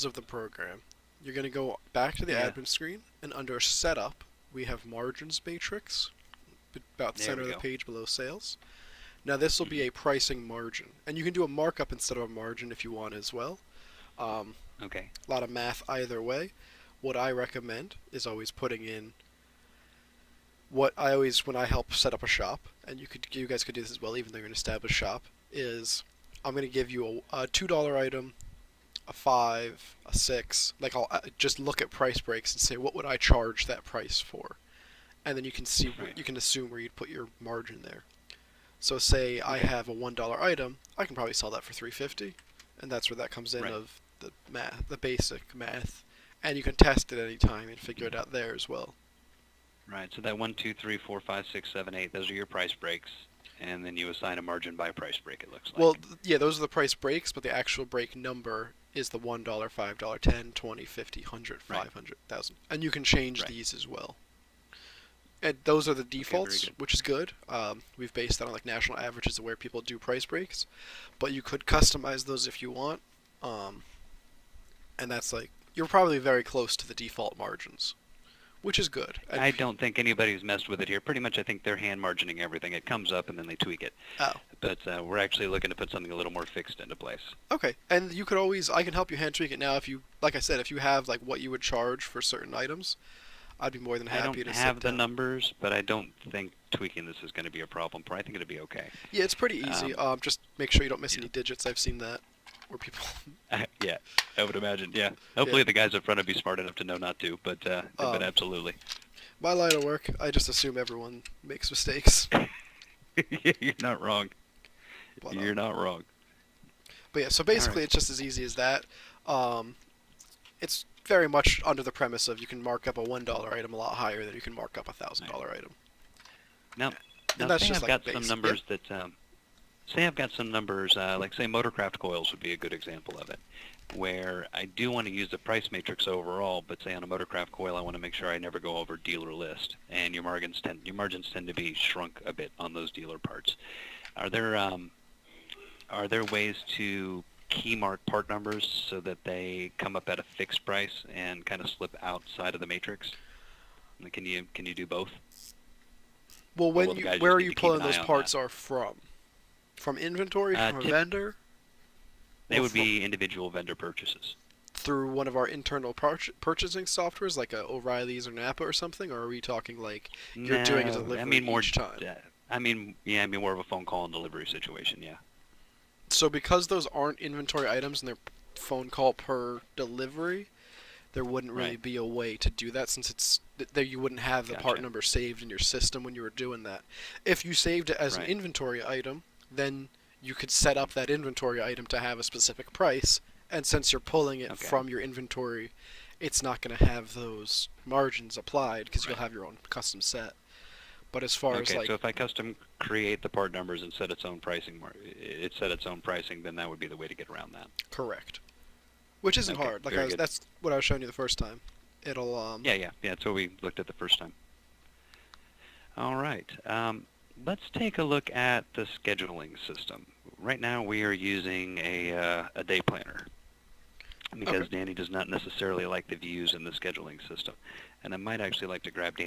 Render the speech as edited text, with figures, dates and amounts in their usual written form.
of the program, you're going to go back to the Yeah. admin screen, and under Setup, we have Margins Matrix, about the There center we of the go. page below Sales. Now this will be Hmm. a pricing margin, and you can do a markup instead of a margin if you want as well. Um, Okay. a lot of math either way. What I recommend is always putting in what I always when I help set up a shop, and you guys could do this as well, even though you're an established shop. Is I'm going to give you a $2 item, a 5, a 6. Like I'll just look at price breaks and say what would I charge that price for, and then you can see Right. you can assume where you'd put your margin there. So say I Okay. have a $1 item, I can probably sell that for 350, and that's where that comes in Right. of the math, the basic math, and you can test it any time and figure it out there as well. Right. So that 1, 2, 3, 4, 5, 6, 7, 8. Those are your price breaks, and then you assign a margin by price break. It looks Well, like. yeah, those are the price breaks, but the actual break number is the $1, $5, 10, 20, 50, 100, Right. 500, 1000, and you can change Right. these as well. And those are the Okay. Very defaults, good. which is good. We've based that on like national averages of where people do price breaks, but you could customize those if you want. Um, and that's like you're probably very close to the default margins, which is good. And I don't think anybody's messed with it here. Pretty much, I think they're hand margining everything. It comes up and then they tweak it. oh, But we're actually looking to put something a little more fixed into place. okay. And you could always I can help you hand tweak it now if you like I said if you have like what you would charge for certain items, I'd be more than I happy don't to sit have the down. numbers, but I don't think tweaking this is going to be a problem. I think it'll be okay. Yeah, it's pretty easy. Um, Just make sure you don't miss yeah. any digits. I've seen that where people Yeah, I would imagine. Yeah. yeah. Hopefully the guys in front of you smart enough to know not to, but Um, absolutely. my line of work, I just assume everyone makes mistakes. You're not wrong. But You're not wrong. yeah, so All basically right. it's just as easy as that. Um, it's very much under the premise of you can mark up a $1 item a lot higher than you can mark up a thousand All right. dollar item, Now, and now that's say just I've like got some basic. Yeah. numbers that say I've got some numbers, like say motorcraft coils would be a good example of it, where I do want to use the price matrix overall, but say on a motorcraft coil I want to make sure I never go over dealer list, and your margins tend to be shrunk a bit on those dealer parts. Are there ways to key mark part numbers so that they come up at a fixed price and kind of slip outside of the matrix? Can you do both, Well, or when will the you guys where just are need you to keep pulling an eye those on that? parts are from? From inventory, from a Tip vendor, They or would from be individual vendor purchases. through one of our internal purchasing softwares like O'Reilly's or Napa or something, or are we talking like you're doing a No, I delivery mean more. each time? Yeah, I mean more of a phone call and delivery situation. Yeah. So because those aren't inventory items and they're phone call per delivery, there wouldn't really Right. be a way to do that since it's that you wouldn't have the part Gotcha. number saved in your system when you were doing that. If you saved it as an Right. inventory item, then you could set Mhm. up that inventory item to have a specific price, and since you're pulling it Okay. from your inventory, it's not going to have those margins applied because you'll Right. have your own custom set. But as far as Okay. like So if I custom create the part numbers and set its own pricing, it set its own pricing, then that would be the way to get around that. correct, which isn't Okay. hard. Like Very good. that's what I was showing you the first time. It'll Yeah. Yeah. Yeah. That's what we looked at the first time. All right. Let's take a look at the scheduling system. Right now we are using a day planner, okay. because Danny does not necessarily like the views in the scheduling system. And I might actually like to grab Danny